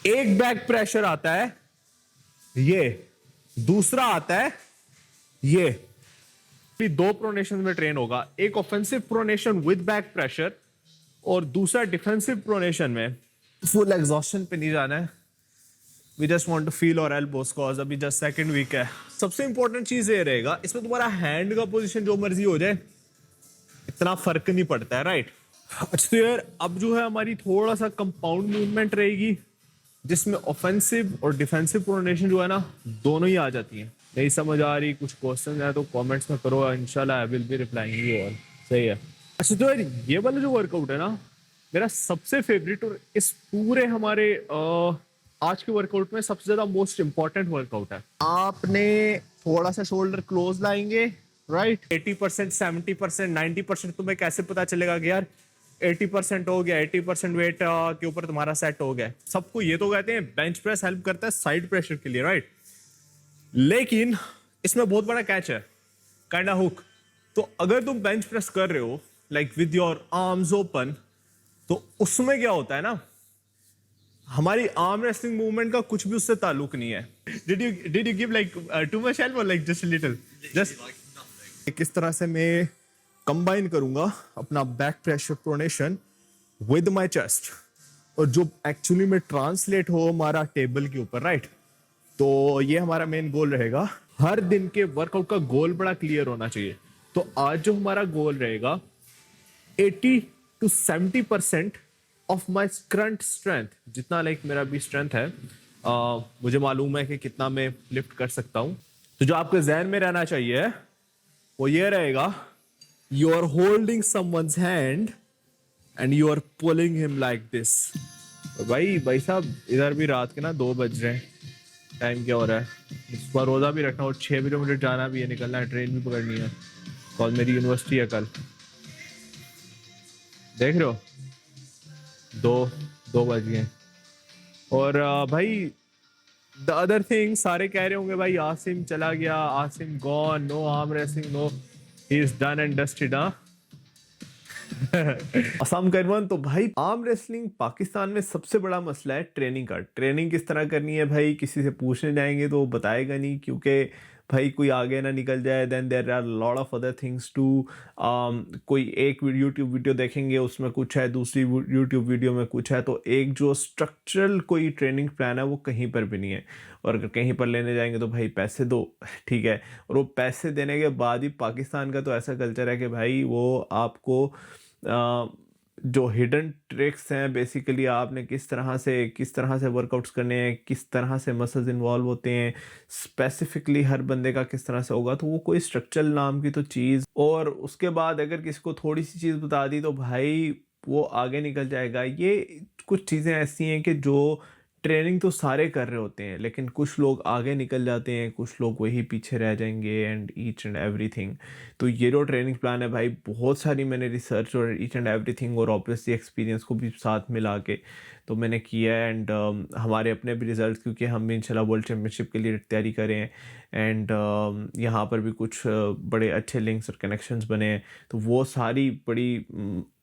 एक back pressure आता है ये, दूसरा आता है ये। दो प्रोनेशन में ट्रेन होगा, एक offensive pronation with back pressure और दूसरा डिफेंसिव प्रोनेशन में। फुल एग्जॉस्शन पे नहीं जाना है, we just want to feel our elbows cause अभी जस्ट सेकंड वीक है। सबसे इंपॉर्टेंट चीज ये रहेगा, इसमें तुम्हारा हैंड का पोजीशन जो मर्जी हो जाए, इतना फर्क नहीं पड़ता है, राइट। अच्छा तो यार अब जो है हमारी थोड़ा सा कंपाउंड मूवमेंट रहेगी, जिसमें ऑफेंसिव और डिफेंसिव प्रोनेशन जो है ना दोनों ही आ जाती हैं। नहीं समझ आ रही, कुछ क्वेश्चन है तो कमेंट्स में करो, इंशाल्लाह I will be replying you all. सही है। अच्छा तो यार ये वाला जो वर्कआउट है ना मेरा सबसे फेवरेट, और इस पूरे हमारे आज के वर्कआउट में सबसे ज्यादा मोस्ट इंपॉर्टेंट वर्कआउट है। आपने थोड़ा सा शोल्डर क्लोज लाएंगे, राइट। 80%, 70%, 90% तुम्हें कैसे पता चलेगा कि यार 80% हो गया, 80% वेट के ऊपर तुम्हारा सेट हो गया। सबको ये तो कहते हैं बेंच प्रेस हेल्प करता है साइड प्रेशर के लिए, राइट। लेकिन इसमें बहुत बड़ा कैच है, काइंड ऑफ हुक। तो अगर तुम बेंच प्रेस कर रहे हो like with your arms open, तो उसमें क्या होता है ना, हमारी आर्म रेसलिंग मूवमेंट का कुछ भी उससे ताल्लुक नहीं है। Did you give like too much help और लाइक जस्ट लिटिल, जस्ट किस तरह से मैं कंबाइन करूंगा अपना back pressure pronation with my chest, और जो एक्चुअली में ट्रांसलेट हो हमारा टेबल के ऊपर, राइट। तो ये हमारा मेन गोल रहेगा। हर दिन के वर्कआउट का गोल बड़ा क्लियर होना चाहिए। तो आज जो हमारा गोल रहेगा 80 to 70% of my current strength, जितना लाइक मेरा भी स्ट्रेंथ है, मुझे मालूम है कि कितना मैं लिफ्ट कर सकता हूं। तो जो आपके जहन में रहना चाहिए वो ये रहेगा, you are holding someone's hand and you are pulling him like this. भाई साहब इधर भी रात के ना 2 बज रहे हैं, टाइम क्या हो रहा है, इस बार रोजा भी रखना और 6 बजे मुझे जाना भी है, निकलना है, ट्रेन भी पकड़नी है, कल मेरी यूनिवर्सिटी है कल। देख रहे हो 2 बज गए। और भाई द अदर थिंग, सारे कह रहे होंगे भाई आसिम चला गया, Asim gone, no arm wrestling, no he is done and dusted. असम करवन। तो भाई आर्म रेसलिंग पाकिस्तान में सबसे बड़ा मसला है ट्रेनिंग का। ट्रेनिंग किस तरह करनी है भाई, किसी से पूछने जाएंगे तो बताएगा नहीं, क्योंकि भाई कोई आगे ना निकल जाए। Then there are lot of other things too, कोई एक यूट्यूब वीडियो देखेंगे उसमें कुछ है, दूसरी यूट्यूब वीडियो में कुछ है, तो एक जो स्ट्रक्चरल कोई ट्रेनिंग प्लान है वो कहीं पर भी नहीं है। और अगर कहीं पर लेने जाएंगे तो भाई पैसे दो, ठीक है, और वो पैसे देने के बाद ही पाकिस्तान का तो ऐसा कल्चर है कि भाई वो आपको जो हिडन ट्रिक्स हैं, बेसिकली आपने किस तरह से वर्कआउट्स करने हैं, किस तरह से मसल्स इन्वॉल्व होते हैं, स्पेसिफिकली हर बंदे का किस तरह से होगा, तो वो कोई स्ट्रक्चरल नाम की तो चीज़। और उसके बाद अगर किसी को थोड़ी सी चीज़ बता दी तो भाई वो आगे निकल जाएगा। ये कुछ चीज़ें ऐसी हैं कि जो ट्रेनिंग तो सारे कर रहे होते हैं, लेकिन कुछ लोग आगे निकल जाते हैं, कुछ लोग वही पीछे रह जाएंगे, एंड ईच एंड एवरीथिंग। तो ये जो ट्रेनिंग प्लान है भाई, बहुत सारी मैंने रिसर्च और ईच एंड एवरीथिंग और ऑब्वियसली एक्सपीरियंस को भी साथ मिला के तो मैंने किया है। एंड हमारे अपने भी रिजल्ट, क्योंकि हम भी इंशाल्लाह वर्ल्ड चैम्पियनशिप के लिए तैयारी कर रहे हैं, एंड यहाँ पर भी कुछ बड़े अच्छे लिंक्स और कनेक्शंस बने हैं। तो वो सारी बड़ी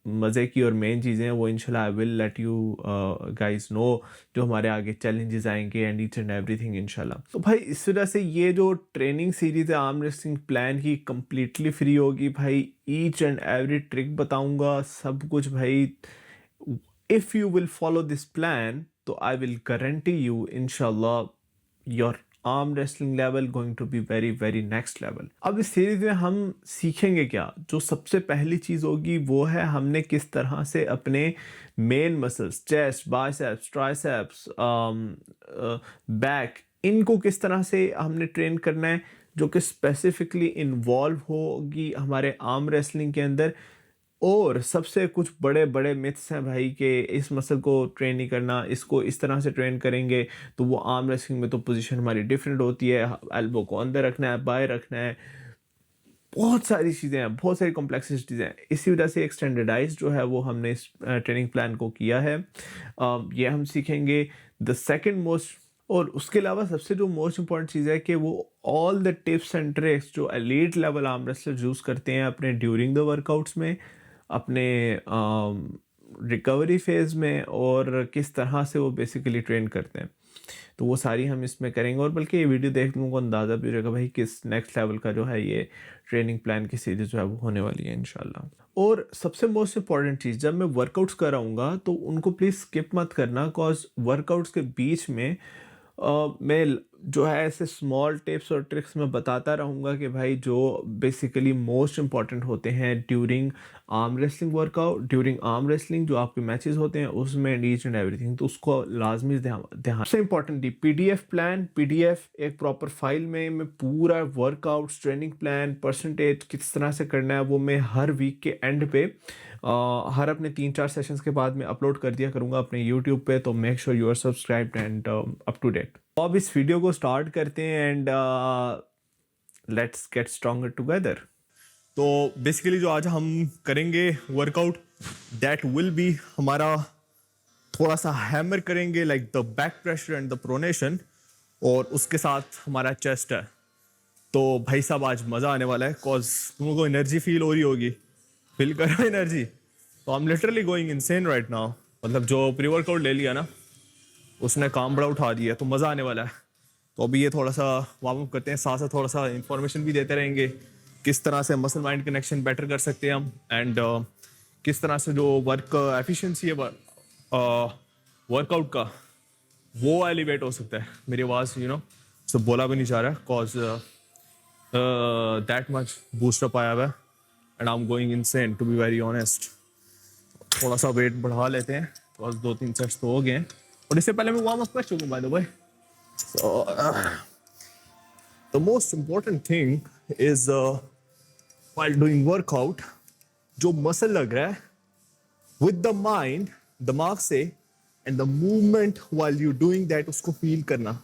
मज़े की और मेन चीज़ें हैं, वो इंशाल्लाह I will let you guys know, जो हमारे आगे चैलेंजेस आएंगे एंड ईच एंड एवरीथिंग इंशाल्लाह। तो भाई इस वजह से ये जो ट्रेनिंग सीरीज है आर्म रेसलिंग प्लान की कंप्लीटली फ्री होगी भाई। ईच एंड एवरी ट्रिक बताऊंगा, सब कुछ भाई। If you will follow this plan तो आई विल गारंटी यू इंशाल्लाह your arm wrestling level going to be very very next level. अब इस सीरीज में हम सीखेंगे क्या, जो सबसे पहली चीज़ होगी वो है हमने किस तरह से अपने main muscles, chest, biceps, triceps, back, इनको किस तरह से हमने ट्रेन करना है, जो कि स्पेसिफिकली इन्वॉल्व होगी हमारे आर्म रेसलिंग के अंदर। और सबसे कुछ बड़े बड़े मिथ्स हैं भाई कि इस मसल को ट्रेन नहीं करना, इसको इस तरह से ट्रेन करेंगे तो वो आर्म रेसलिंग में तो पोजीशन हमारी डिफरेंट होती है, एल्बो को अंदर रखना है, बाहर रखना है, बहुत सारी चीज़ें हैं, बहुत सारी कॉम्प्लेक्सिटीज़ हैं। इसी वजह से एक स्टैंडर्डाइज जो है वो हमने इस ट्रेनिंग प्लान को किया है। ये हम सीखेंगे। द सेकेंड मोस्ट, और उसके अलावा सबसे जो मोस्ट इंपॉर्टेंट चीज़ है कि वो all the tips and tricks जो elite level arm wrestler use करते हैं अपने ड्यूरिंग द वर्कआउट्स में, अपने रिकवरी फेज़ में और किस तरह से वो बेसिकली ट्रेन करते हैं, तो वो सारी हम इसमें करेंगे। और बल्कि ये वीडियो देख लोगों को अंदाज़ा भी रहेगा भाई किस नेक्स्ट लेवल का जो है ये ट्रेनिंग प्लान की सीरीज़ जो है वो होने वाली है इंशाल्लाह। और सबसे मोस्ट इम्पॉर्टेंट चीज़, जब मैं वर्कआउट्स कराऊंगा तो उनको प्लीज़ स्किप मत करना, कॉज वर्कआउट्स के बीच में मैं जो है ऐसे स्मॉल टिप्स और ट्रिक्स मैं बताता रहूँगा कि भाई जो बेसिकली मोस्ट इम्पॉर्टेंट होते हैं during arm wrestling workout, during arm wrestling जो आपके मैचेस होते हैं उसमें, ईच एंड एवरीथिंग, तो उसको लाजमी ध्यान। सबसे इम्पॉर्टेंटली पीडीएफ प्लान, पीडीएफ एक प्रॉपर फाइल में मैं पूरा वर्कआउट्स, ट्रेनिंग प्लान, परसेंटेज किस तरह से करना है वो मैं हर वीक के एंड पे हर अपने 3-4 सेशंस के बाद में अपलोड कर दिया करूँगा अपने यूट्यूब पे। तो make sure you are subscribed and up to date. तो अब इस वीडियो को स्टार्ट करते हैं and let's get stronger together. तो बेसिकली जो आज हम करेंगे वर्कआउट, दैट विल बी हमारा थोड़ा सा हैमर करेंगे like the back pressure and the pronation, और उसके साथ हमारा चेस्ट है। तो भाई साहब आज मज़ा आने वाला है, कॉज तुम लोगों को एनर्जी फील हो रही होगी, फील करो एनर्जी। तो I am literally going insane right now. मतलब जो प्री वर्कआउट ले लिया ना उसने काम बड़ा उठा दिया, तो मज़ा आने वाला है। तो अभी ये थोड़ा सा वार्म अप करते हैं, साथ साथ थोड़ा सा इन्फॉर्मेशन भी देते रहेंगे किस तरह से मसल माइंड कनेक्शन बेटर कर सकते हैं हम, एंड किस तरह से जो वर्क एफिशिएंसी है वर्कआउट का वो एलिवेट हो सकता है। मेरी आवाज़ सब बोला भी नहीं जा रहा है, कॉज दैट मच बूस्टअप आया हुआ है and I am going insane to be very honest. थोड़ा सा वेट बढ़ा लेते हैं, तो 2-3 सेट्स तो हो गए हैं, और इससे पहले मैं वार्म अप कर चुका हूँ by the way. So, the most important thing is while doing workout, जो मसल लग रहा है with the mind, दिमाग से, and the movement while you doing that उसको फील करना।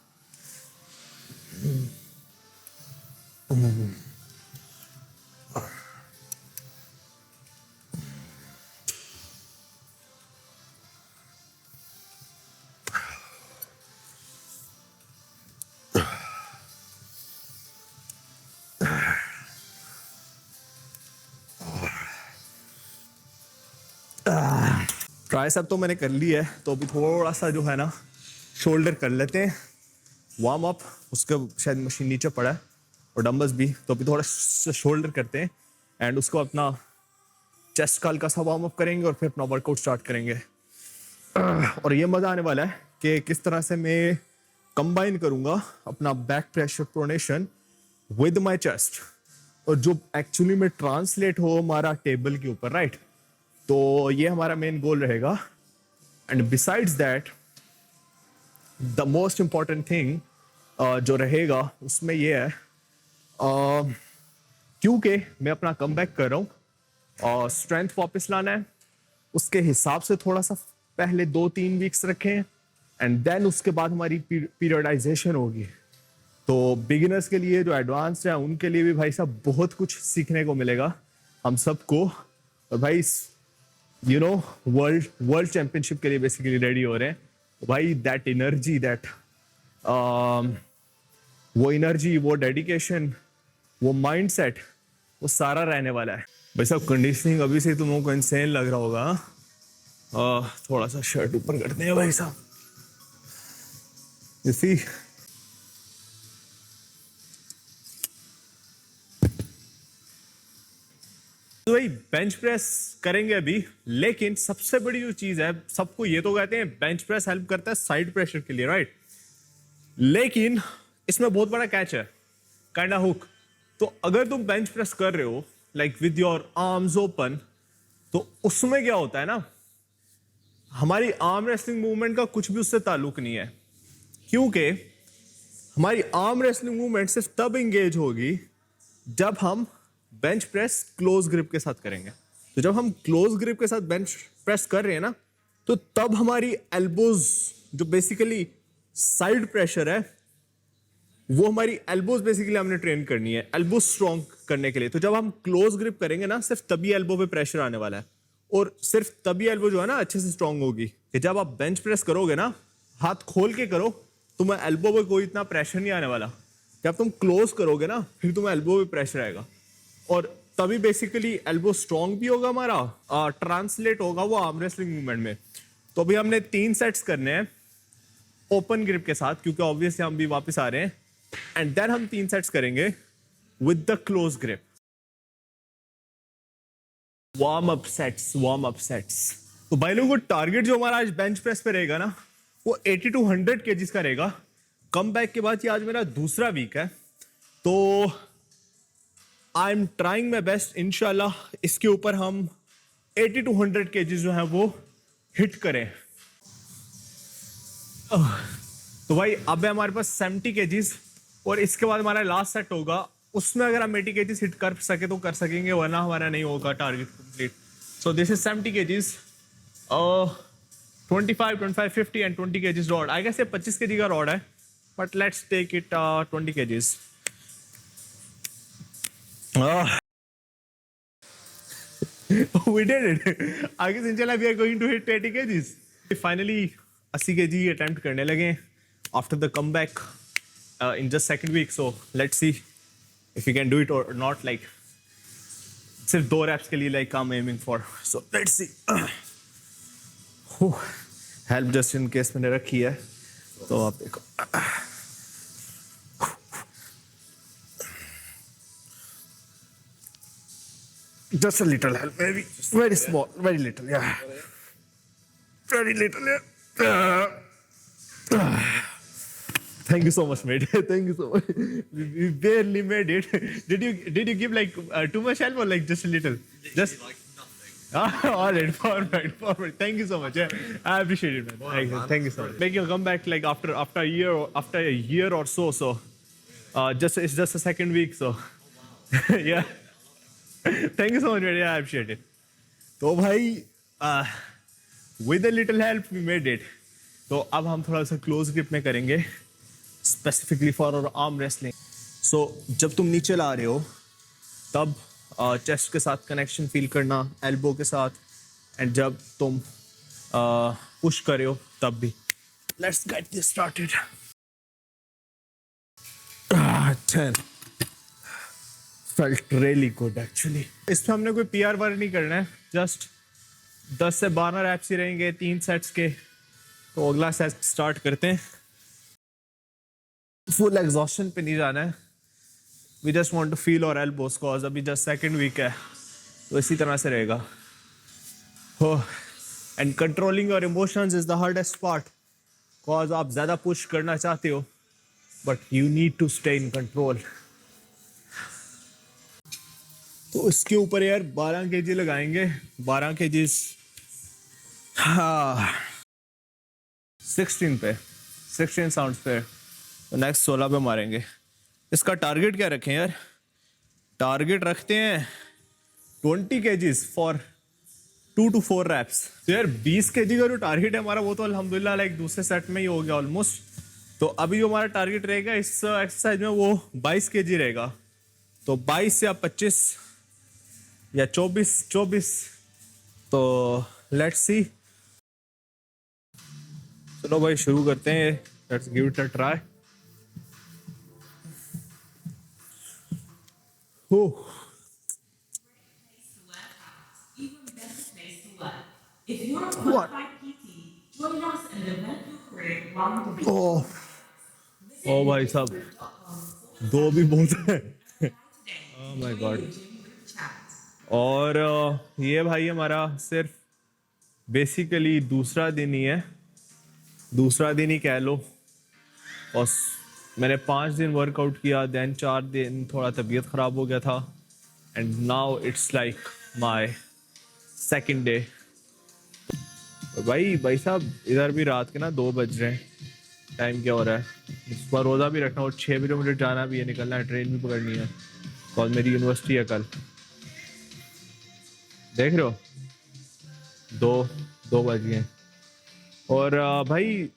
ट्राइसेप तो मैंने कर ली है, तो अभी थोड़ा सा जो है ना शोल्डर कर लेते हैं वार्म अप। उसके शायद मशीन नीचे पड़ा है और डंबल्स भी, तो अभी थोड़ा शोल्डर करते हैं एंड उसको अपना चेस्ट का हल्का सा वार्म अप करेंगे और फिर अपना वर्कआउट स्टार्ट करेंगे। और ये मज़ा आने वाला है कि किस तरह से मैं कंबाइन करूँगा अपना back pressure pronation with my chest, और जो एक्चुअली में ट्रांसलेट हो हमारा टेबल के ऊपर, राइट। तो ये हमारा मेन गोल रहेगा। And besides that the most important thing जो रहेगा उसमें ये है, क्योंकि मैं अपना कम बैक कर रहा हूँ और स्ट्रेंथ वापस लाना है, उसके हिसाब से थोड़ा सा पहले 2-3 वीक्स रखें एंड देन उसके बाद हमारी पीरियडाइजेशन होगी। तो बिगिनर्स के लिए, जो एडवांस्ड हैं, उनके लिए भी भाई साहब बहुत कुछ सीखने को मिलेगा हम सबको। और भाई वर्ल्ड चैंपियनशिप के लिए बेसिकली रेडी हो रहे हैं भाई। दैट एनर्जी, वो एनर्जी, वो डेडिकेशन, वो माइंडसेट, वो सारा रहने वाला है भाई साहब। कंडीशनिंग अभी से तुम लोगों को इंसेन लग रहा होगा। थोड़ा सा शर्ट ऊपर करते हैं भाई साहब, इसी तो भाई बेंच प्रेस करेंगे अभी। लेकिन सबसे बड़ी जो चीज है, सबको ये तो कहते हैं बेंच प्रेस हेल्प करता है साइड प्रेशर के लिए, राइट। लेकिन इसमें बहुत बड़ा कैच है, काइंड ऑफ हुक। तो अगर तुम बेंच प्रेस कर रहे हो like with your arms open, तो उसमें क्या होता है ना, हमारी आर्म रेसलिंग मूवमेंट का कुछ भी उससे ताल्लुक नहीं है, क्योंकि हमारी आर्म रेसलिंग मूवमेंट सिर्फ तब एंगेज होगी जब हम बेंच प्रेस क्लोज ग्रिप के साथ करेंगे। तो जब हम क्लोज ग्रिप के साथ बेंच प्रेस कर रहे हैं ना, तो तब हमारी एल्बोज, जो बेसिकली साइड प्रेशर है, वो हमारी एल्बोज बेसिकली हमने ट्रेन करनी है एल्बो स्ट्रॉन्ग करने के लिए। तो जब हम क्लोज ग्रिप करेंगे ना, सिर्फ तभी एल्बो पे प्रेशर आने वाला है, और सिर्फ तभी एल्बो जो है ना अच्छे से स्ट्रॉन्ग होगी कि जब आप बेंच प्रेस करोगे ना, हाथ खोल के करो, तुम्हें एल्बो पे कोई इतना प्रेशर नहीं आने वाला। जब तुम क्लोज करोगे ना, फिर तुम्हें एल्बो पे प्रेशर आएगा। और तभी बेसिकली एल्बो स्ट्रॉन्ग भी होगा हमारा, ट्रांसलेट होगा वो आर्म रेसलिंग मूवमेंट में। तो अभी हमने 3 सेट्स करने हैं ओपन ग्रिप के साथ, क्योंकि ऑब्वियसली हम भी वापस आ रहे हैं, एंड देन हम 3 सेट्स करेंगे with the close grip. Warm up sets. तो भाई लोगों, टारगेट जो हमारा आज बेंच प्रेस पे रहेगा ना, वो 80 to 100 केजीज का रहेगा। कम बैक के बाद ये आज मेरा दूसरा वीक है, तो I am trying my best. इंशाल्लाह इसके ऊपर हम 80 to 100 केजीज जो है वो हिट करें। तो भाई अब है हमारे पास 70 केजीज, और इसके बाद हमारा लास्ट सेट होगा, उसमें अगर हम 80 केजीज हिट कर सके तो कर सकेंगे, वरना हमारा नहीं होगा target complete. So this is 70 KGs, 25, 25, 50 and 20 KGs rod. I guess ये 25 केजी का रॉड है, but let's take it 20 KGs. We did it. I guess inshallah we are going to hit 80 kgs. Finally 80 kg attempt करने लगे after the comeback in just second week. So let's see if we can do it or not. Like सिर्फ 2 reps के लिए like I'm aiming for. So let's see. Help just in case मैंने रखी है, तो आप देखो। Just a little help, maybe. Very small, very little, yeah. Very little, yeah. Thank you so much, mate. Thank you so much. We barely made it. Did you give like too much help or like just a little? Just like nothing. All right, perfect. Thank you so much. Yeah, I appreciate it, man. Thank you so much. Make your comeback like after a year or so. So, it's just a second week. So, yeah. Thank you so much, yeah, I appreciate it. तो भाई with a little help we made it. तो अब हम थोड़ा सा close grip में करेंगे, specifically for our arm wrestling. So जब तुम नीचे ला रहे हो तब चेस्ट के साथ कनेक्शन फील करना, एल्बो के साथ, एंड जब तुम पुश कर रहे हो तब भी। Let's get this started. 10 felt really good actually. इसमें हमने कोई PR वर्क नहीं करना है, जस्ट 10 से 12 रैप्स ही रहेंगे 3 सेट्स के। तो अगला सेट स्टार्ट करते हैं। फुल एग्जॉस्शन पे नहीं जाना है, we just want to feel our elbows, cause अभी जस्ट सेकंड वीक है, तो इसी तरह से रहेगा। And controlling your emotions is the hardest part, cause आप ज्यादा पुश करना चाहते हो but you need to stay in control. तो इसके ऊपर यार 12 केजी लगाएंगे, 12 केजी 16 पे, 16 साउंड्स पे, तो नेक्स्ट 16 पे मारेंगे। इसका टारगेट क्या रखें यार? टारगेट रखते हैं 20 केजीज फॉर 2 to 4 रैप्स। तो यार 20 केजी का जो टारगेट है हमारा, वो तो अल्हम्दुलिल्लाह लाइक दूसरे सेट में ही हो गया ऑलमोस्ट। तो अभी जो हमारा टारगेट रहेगा इस एक्सरसाइज में वो 22 केजी रहेगा। तो 22 या 25 या 24, तो लेट्स सी। चलो भाई शुरू करते हैं, let's give it a try. If you're a qualified PT, join us in the mental career along the way. ओ भाई साहब, 2 भी बहुत है। Oh my God. और ये भाई हमारा सिर्फ बेसिकली दूसरा दिन ही है, दूसरा दिन ही कह लो। और मैंने 5 दिन वर्कआउट किया, देन 4 दिन थोड़ा तबीयत ख़राब हो गया था, and now it's like my second day. भाई साहब इधर भी रात के ना 2 बज रहे हैं, टाइम क्या हो रहा है? इस बार रोज़ा भी रखना और 6 किलोमीटर जाना भी है, निकलना है, ट्रेन भी पकड़नी है, कल मेरी यूनिवर्सिटी है कल। देख रहे हो 2 बज गए। और भाई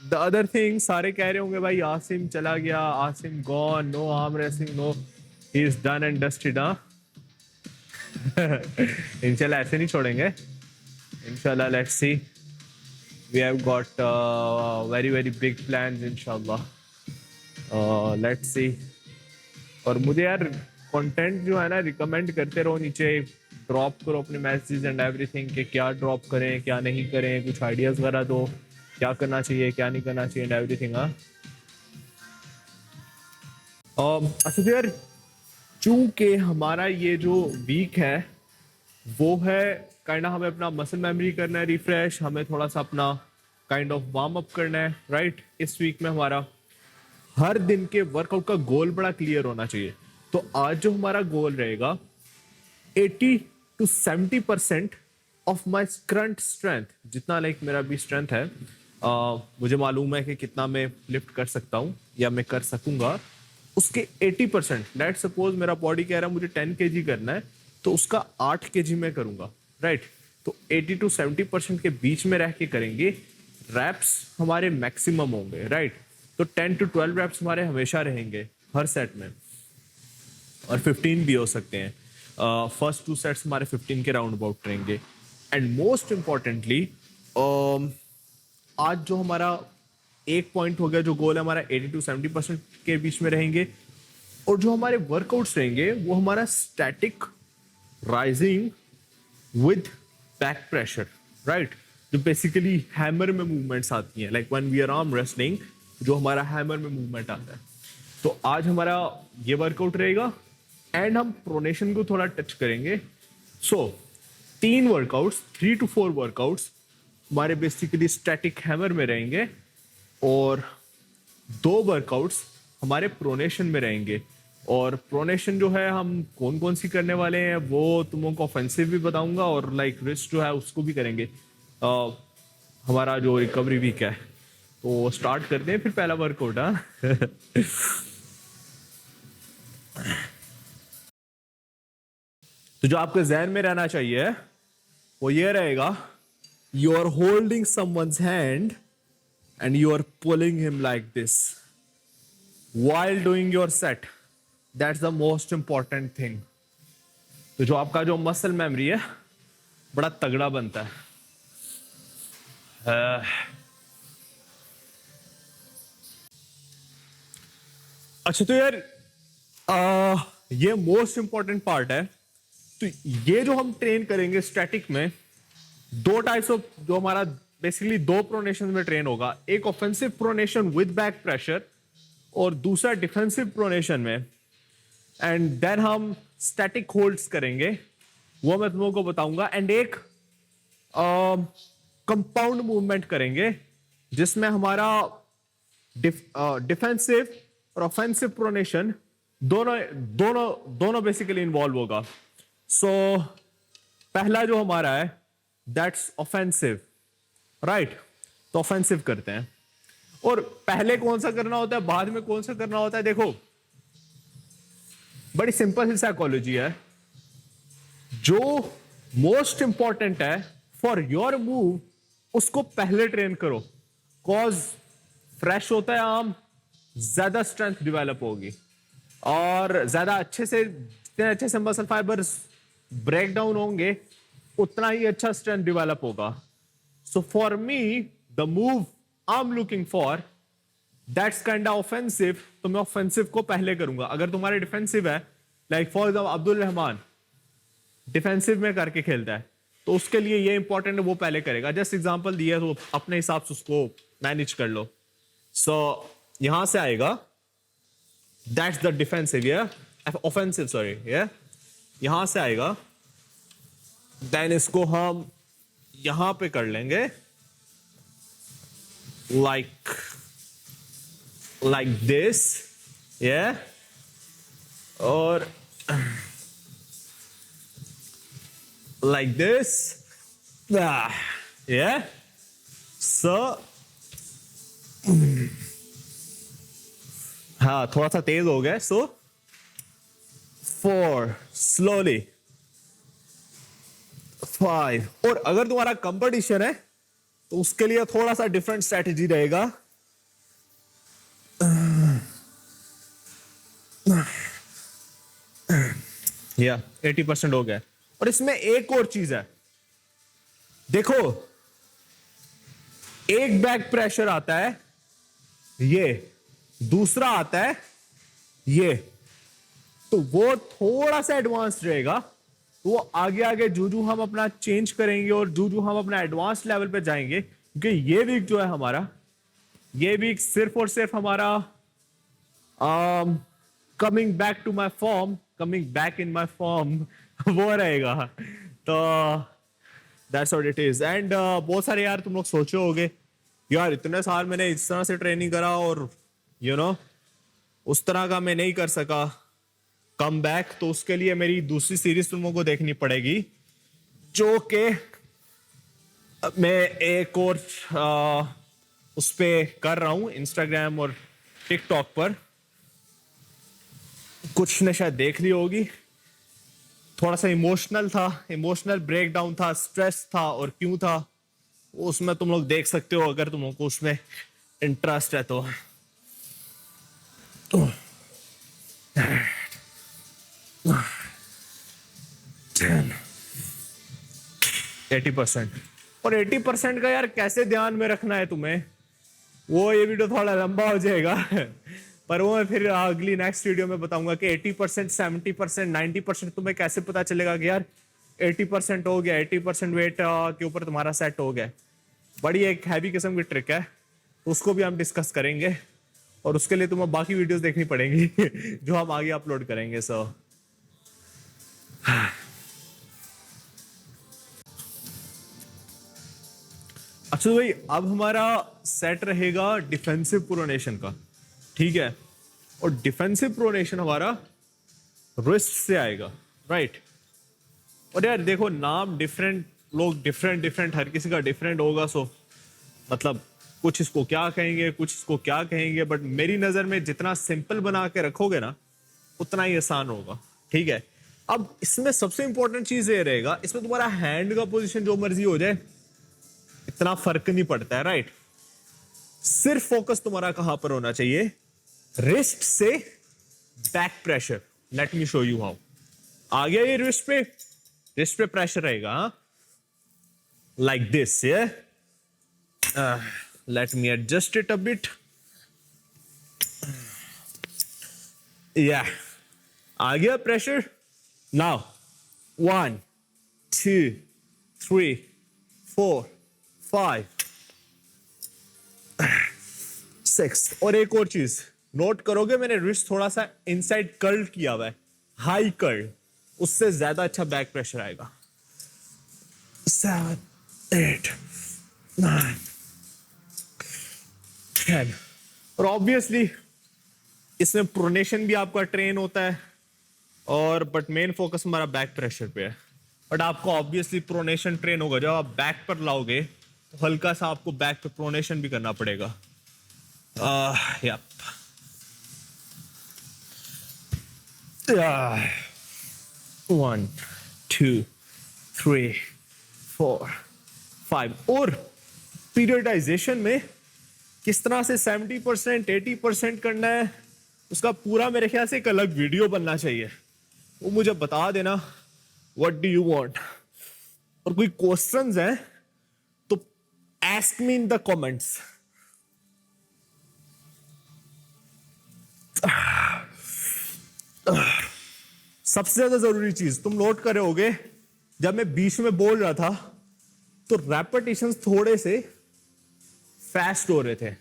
द अदर थिंग, सारे कह रहे होंगे भाई आसिम चला गया, Asim gone, no arm wrestling, no, he is done and dusted. इंशाल्लाह ऐसे नहीं छोड़ेंगे, इंशाल्लाह। Let's see, we have got very very big plans इंशाल्लाह। Let's see. और मुझे यार कंटेंट जो है ना रिकमेंड करते रहो, नीचे ड्रॉप करो अपने मैसेज एंड एवरीथिंग कि क्या ड्रॉप करें क्या नहीं करें, कुछ आइडियाज वगैरह दो, क्या करना चाहिए क्या नहीं करना चाहिए एंड एवरीथिंग। हाँ अच्छा तो यार, चूंकि हमारा ये जो वीक है वो है काइंड हमें अपना मसल मेमोरी करना है रिफ्रेश, हमें थोड़ा सा अपना काइंड ऑफ वार्म अप करना है, राइट। इस वीक में हमारा हर दिन के वर्कआउट का गोल बड़ा क्लियर होना चाहिए। तो आज जो हमारा गोल रहेगा 80 to 70% of my current strength, जितना लाइक मेरा भी स्ट्रेंथ है, मुझे मालूम है कि कितना मैं लिफ्ट कर सकता हूँ या मैं कर सकूंगा, उसके 80%, लेट सपोज मेरा बॉडी कह रहा है मुझे 10 kg करना है तो उसका 8 kg मैं करूंगा, राइट। तो 80 to 70% के बीच में रह के करेंगे, रैप्स हमारे मैक्सिमम होंगे, राइट। तो 10 to 12 रैप्स हमारे हमेशा रहेंगे हर सेट में, और 15 भी हो सकते हैं। फर्स्ट 2 सेट्स हमारे 15 के राउंड अबाउट रहेंगे। एंड मोस्ट इंपॉर्टेंटली आज जो हमारा एक पॉइंट हो गया, जो गोल है हमारा 80 to 70% के बीच में रहेंगे, और जो हमारे वर्कआउट्स रहेंगे वो हमारा static rising with back pressure, right. जो बेसिकली हैमर में मूवमेंट्स आती हैं, like when we are arm wrestling, जो हमारा हैमर में मूवमेंट आता है। तो आज हमारा ये वर्कआउट रहेगा एंड हम प्रोनेशन को थोड़ा टच करेंगे। सो 3 वर्कआउट्स, 3 to 4 वर्कआउट्स हमारे बेसिकली स्टैटिक हैमर में रहेंगे, और 2 वर्कआउट्स हमारे प्रोनेशन में रहेंगे। और प्रोनेशन जो है हम कौन कौन सी करने वाले हैं वो तुम को ऑफेंसिव भी बताऊंगा, और लाइक रिस्ट जो है उसको भी करेंगे। हमारा जो रिकवरी वीक है, तो स्टार्ट करते हैं फिर पहला वर्कआउट। हाँ तो जो आपके जहन में रहना चाहिए वो ये रहेगा, you are holding someone's hand and you are pulling him like this while doing your set. That's the most important thing. तो जो आपका जो मसल मेमोरी है बड़ा तगड़ा बनता है। अच्छा तो यार ये मोस्ट इंपॉर्टेंट पार्ट है। तो ये जो हम ट्रेन करेंगे स्टैटिक में, 2 टाइप्स ऑफ, जो हमारा बेसिकली 2 प्रोनेशन में ट्रेन होगा, एक offensive pronation with back pressure और दूसरा डिफेंसिव प्रोनेशन में। एंड देन हम स्टैटिक होल्ड्स करेंगे, वो मैं तुम लोगों को बताऊंगा। एंड एक कंपाउंड मूवमेंट करेंगे जिसमें हमारा डिफेंसिव और ऑफेंसिव प्रोनेशन दोनों दोनों दोनों बेसिकली इन्वॉल्व होगा। सो पहला जो हमारा है दैट्स ऑफेंसिव, राइट। तो ऑफेंसिव करते हैं, और पहले कौन सा करना होता है बाद में कौन सा करना होता है, देखो बड़ी सिंपल सी साइकोलॉजी है। जो मोस्ट इंपॉर्टेंट है फॉर योर मूव उसको पहले ट्रेन करो, कॉज फ्रेश होता है आर्म, ज्यादा स्ट्रेंथ डेवलप होगी, और ज्यादा अच्छे से, जितने अच्छे से मसल फाइबर्स ब्रेक डाउन होंगे उतना ही अच्छा स्ट्रेंथ डेवलप होगा। So for me the move I am looking for that's kind of offensive, तो मैं ऑफेंसिव को पहले करूंगा। अगर तुम्हारे डिफेंसिव है, like for example Abdul Rahman defensive में करके खेलता है, तो उसके लिए ये इंपॉर्टेंट है वो पहले करेगा। जस्ट एग्जांपल दिया तो अपने हिसाब से उसको मैनेज कर लो। सो यहां से आएगा दैट्स द डिफेंसिव, या ऑफेंसिव सॉरी, या यहां से आएगा, देन इसको हम यहां पे कर लेंगे like this, yeah, or like this, yeah. So हाँ थोड़ा सा तेज हो गया। सो 4 slowly, 5, और अगर तुम्हारा कंपटीशन है तो उसके लिए थोड़ा सा डिफरेंट स्ट्रेटजी रहेगा। या 80% हो गया। और इसमें एक और चीज है, देखो एक बैक प्रेशर आता है ये, दूसरा आता है ये, तो वो थोड़ा सा एडवांस रहेगा। तो वो आगे आगे जो हम अपना चेंज करेंगे और जो हम अपना एडवांस लेवल पे जाएंगे, क्योंकि ये वीक जो है हमारा, ये वीक सिर्फ और सिर्फ हमारा coming back to my form, coming back in my form वो रहेगा। तो that's what it is. And बहुत सारे यार तुम लोग सोचे होगे यार इतने साल मैंने इस तरह से ट्रेनिंग करा और यू नो उस तरह का मैं नहीं कर सका कम बैक, तो उसके लिए मेरी दूसरी सीरीज तुम लोगों को देखनी पड़ेगी, जो कि मैं एक और उस पे कर रहा हूं इंस्टाग्राम और टिकटॉक पर। कुछ ने शायद देख ली होगी। थोड़ा सा इमोशनल था, इमोशनल ब्रेकडाउन था, स्ट्रेस था, और क्यों था उसमें तुम लोग देख सकते हो अगर तुम लोग को उसमें इंटरेस्ट है तो। 80%। और 80% का यार कैसे ध्यान में रखना है तुम्हें, वो ये वीडियो थोड़ा लंबा हो जाएगा पर वो मैं फिर अगली नेक्स्ट वीडियो में बताऊंगा कि 80%, 70%, 90% तुम्हें कैसे पता चलेगा कि यार 80% हो गया, 80% वेट के ऊपर तुम्हारा सेट हो गया। बड़ी एक हैवी किस्म की ट्रिक है, उसको भी हम डिस्कस करेंगे, और उसके लिए तुम्हें बाकी वीडियोस देखनी पड़ेंगी जो हम आगे अपलोड करेंगे। सो अच्छा भाई, अब हमारा सेट रहेगा डिफेंसिव प्रोनेशन का, ठीक है। और डिफेंसिव प्रोनेशन हमारा रिस्ट से आएगा, राइट। और यार देखो नाम डिफरेंट, लोग डिफरेंट डिफरेंट, हर किसी का डिफरेंट होगा। सो मतलब कुछ इसको क्या कहेंगे, कुछ इसको क्या कहेंगे, बट मेरी नजर में जितना सिंपल बना के रखोगे ना उतना ही आसान होगा, ठीक है। अब इसमें सबसे इंपॉर्टेंट चीज ये रहेगा, इसमें तुम्हारा हैंड का पोजीशन जो मर्जी हो जाए इतना फर्क नहीं पड़ता है, राइट। सिर्फ फोकस तुम्हारा कहां पर होना चाहिए, रिस्ट से back pressure. Let me show you how. आ गया ये रिस्ट पे प्रेशर रहेगा, like this. Let me adjust it a bit. या आ गया प्रेशर। नाउ 1 2 3 4 5 6। और एक और चीज नोट करोगे, मैंने रिस्ट थोड़ा सा इनसाइड कर्ल किया हुआ है, हाई कर्ल, उससे ज्यादा अच्छा बैक प्रेशर आएगा। 7 8 9 10। और ऑब्वियसली इसमें प्रोनेशन भी आपका ट्रेन होता है, और बट मेन फोकस हमारा बैक प्रेशर पे है। बट आपको ऑब्वियसली प्रोनेशन ट्रेन होगा, जब आप बैक पर लाओगे तो हल्का सा आपको बैक पे प्रोनेशन भी करना पड़ेगा। यप। 1 2 3 4 5। और पीरियडाइजेशन में किस तरह से 70% 80% करना है, उसका पूरा मेरे ख्याल से एक अलग वीडियो बनना चाहिए। वो मुझे बता देना व्हाट डू यू वांट। और कोई क्वेश्चंस है तो ask me in the comments. सबसे ज्यादा जरूरी चीज तुम नोट करे होगे, जब मैं बीच में बोल रहा था तो रेपिटेशंस थोड़े से फास्ट हो रहे थे।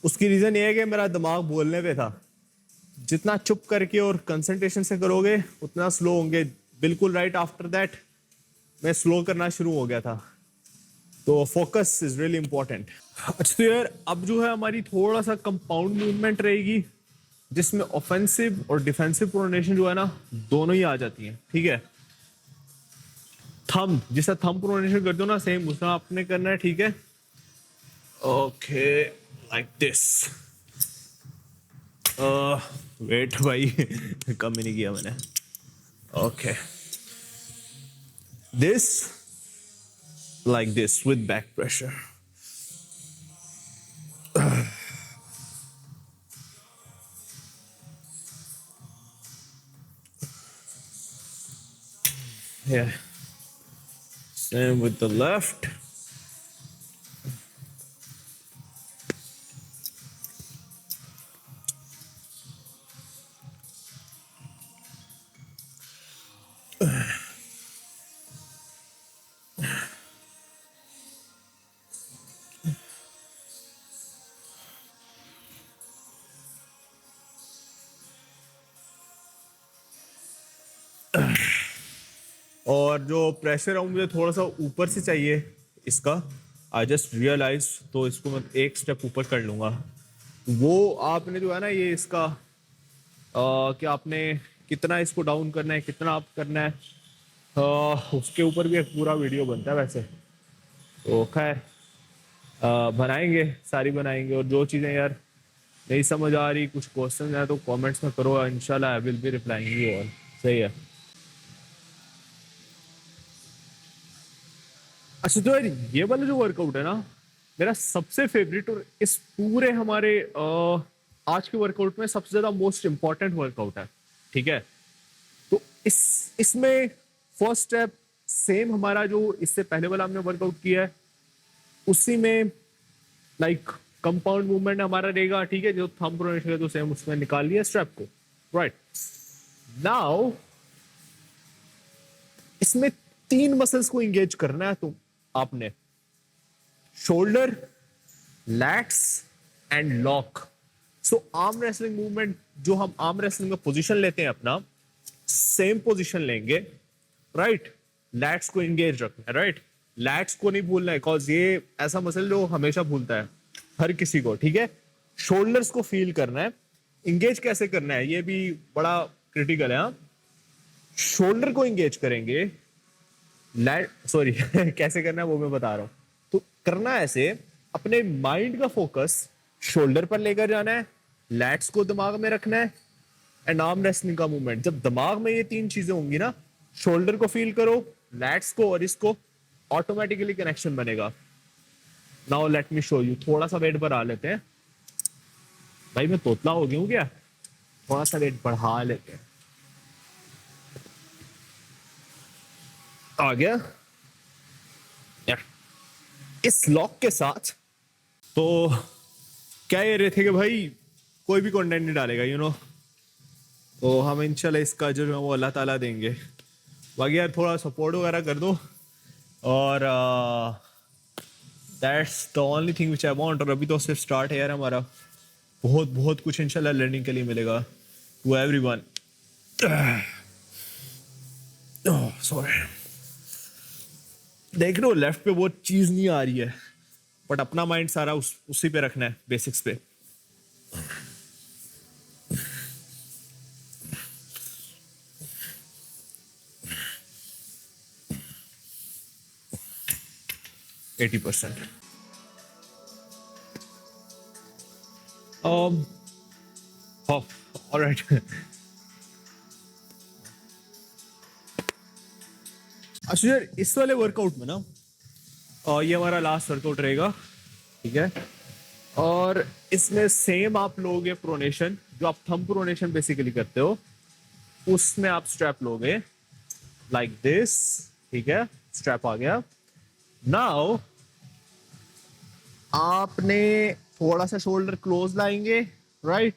उसकी रीजन ये है कि मेरा दिमाग बोलने पे था। जितना चुप करके और कंसंट्रेशन से करोगे उतना स्लो होंगे। बिल्कुल राइट। आफ्टर दैट मैं स्लो करना शुरू हो गया था। तो फोकस इज रियली इंपॉर्टेंट। अच्छा तो यार अब जो है हमारी थोड़ा सा कंपाउंड मूवमेंट रहेगी, जिसमें ऑफेंसिव और डिफेंसिव प्रोनेशन जो है ना दोनों ही आ जाती हैं, ठीक है। थंब, जिसे थंब प्रोनेशन करते हो ना, सेम उसमें आपने करना है, ठीक है। Okay like this. वेट भाई कम ही नहीं किया मैंने। Okay this like this with back pressure. Yeah. Same with the left. और जो प्रेशर है वो मुझे थोड़ा सा ऊपर से चाहिए इसका। आई जस्ट रियलाइज, तो इसको मैं एक स्टेप ऊपर कर लूंगा। वो आपने जो है ना ये इसका कि आपने कितना इसको डाउन करना है, कितना अप करना है, उसके ऊपर भी एक पूरा वीडियो बनता है वैसे। तो खैर बनाएंगे, सारी बनाएंगे। और जो चीज़ें यार नहीं समझ आ रही, कुछ क्वेश्चन है तो कमेंट्स में करो, इंशाल्लाह I will be replying you all. सही है। अच्छा तो यार ये वाला जो वर्कआउट है ना मेरा सबसे फेवरेट, और इस पूरे हमारे आज के वर्कआउट में सबसे ज्यादा मोस्ट इंपॉर्टेंट वर्कआउट है। ठीक है, तो इसमें फर्स्ट स्टेप सेम हमारा जो इससे पहले वाला हमने वर्कआउट किया है उसी में लाइक कंपाउंड मूवमेंट हमारा रहेगा। ठीक है, जो थंब प्रोनेशन है तो सेम उसमें निकाल लिया स्ट्रैप को। राइट नाउ इसमें 3 मसल्स को एंगेज करना है। तो आपने shoulder, lats and lock. So arm wrestling movement, जो हम आर्म रेसलिंग में पोजीशन लेते हैं अपना, सेम पोजीशन लेंगे। राइट, लैट्स को एंगेज रखना है। राइट, लैट्स को नहीं भूलना है, बिकॉज ये ऐसा मसल जो हमेशा भूलता है हर किसी को। ठीक है, शोल्डर्स को फील करना है। एंगेज कैसे करना है ये भी बड़ा क्रिटिकल है। शोल्डर को एंगेज करेंगे, सॉरी कैसे करना है वो मैं बता रहा हूं। तो करना ऐसे, अपने माइंड का फोकस शोल्डर पर लेकर जाना है, लैट्स को दिमाग में रखना है, एंड आर्म रेसलिंग का मूवमेंट। जब दिमाग में ये 3 चीजें होंगी ना, शोल्डर को फील करो, लैट्स को और इसको, ऑटोमेटिकली कनेक्शन बनेगा। Now let me show you. थोड़ा सा वेट बढ़ा लेते हैं। भाई मैं तोतला हो गया हूँ क्या? थोड़ा सा वेट बढ़ा लेते हैं। आ गया या। इस लॉक के साथ तो क्या ये रहे थे कि भाई कोई भी कंटेंट नहीं डालेगा तो हम इंशाल्लाह इसका जो है वो अल्लाह ताला देंगे। बाकी यार थोड़ा सपोर्ट वगैरह कर दो, और that's the only thing which I want. और अभी तो सिर्फ स्टार्ट है यार हमारा, बहुत बहुत कुछ इंशाल्लाह लर्निंग के लिए मिलेगा टू एवरीवन। सॉरी, देख रहे हो लेफ्ट पे वो चीज नहीं आ रही है, बट अपना माइंड सारा उसी पे रखना है, बेसिक्स पे। %80। ऑलराइट। अच्छा यार इस वाले वर्कआउट में ना ये हमारा लास्ट वर्कआउट रहेगा। ठीक है, और इसमें सेम आप लोगे प्रोनेशन, जो आप थंब प्रोनेशन बेसिकली करते हो, उसमें आप स्ट्रैप लोगे लाइक दिस। ठीक है, स्ट्रैप आ गया। नाउ आपने थोड़ा सा शोल्डर क्लोज लाएंगे। राइट,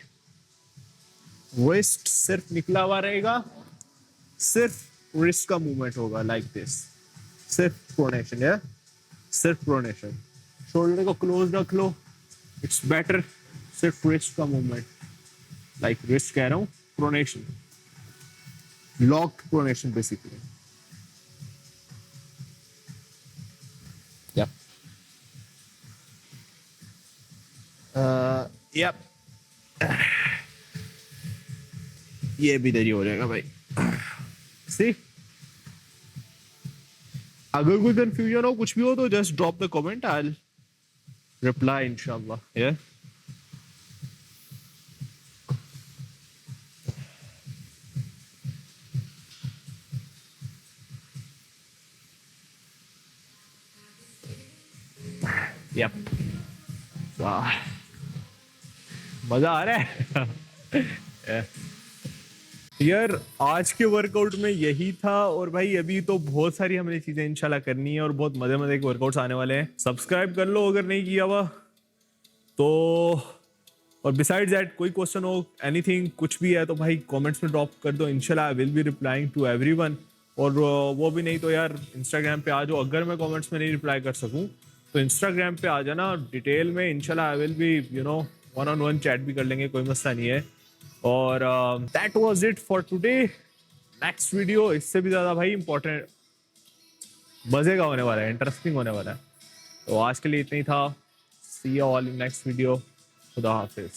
रिस्ट सिर्फ निकला हुआ रहेगा, सिर्फ रिस्ट का मूवमेंट होगा लाइक दिस, सिर्फ प्रोनेशन है, सिर्फ प्रोनेशन। शोल्डर को क्लोज रख लो, इट्स बेटर। सिर्फ रिस्ट का मूवमेंट, लाइक रिस्ट कह रहा हूं, pronation, locked pronation basically. Yup ये भी देरी हो जाएगा भाई। सी, अगर कोई कंफ्यूजन हो, कुछ भी हो, तो just drop the comment, I will reply इंशाल्लाह। या यप, वाह मजा आ रहा है। यार आज के वर्कआउट में यही था, और भाई अभी तो बहुत सारी हमें चीजें इंशाल्लाह करनी है, और बहुत मजे मजे के वर्कआउट्स आने वाले हैं। सब्सक्राइब कर लो अगर नहीं किया हुआ तो। और बिसाइड्स दैट कोई क्वेश्चन हो, एनीथिंग कुछ भी है तो भाई कमेंट्स में ड्रॉप कर दो, इंशाल्लाह I will be replying to everyone. और वो भी नहीं तो यार इंस्टाग्राम पे आ जाओ। अगर मैं कमेंट्स में नहीं रिप्लाई कर सकूं तो इंस्टाग्राम पे आ जाना डिटेल में, इंशाल्लाह I will B one on one chat भी कर लेंगे, कोई मसला नहीं है। और that was it for today. Next video इससे भी ज़्यादा भाई इंपॉर्टेंट, मजे का होने वाला है, इंटरेस्टिंग होने वाला है। तो आज के लिए इतना ही था। See you all in next video. खुदा हाफिज।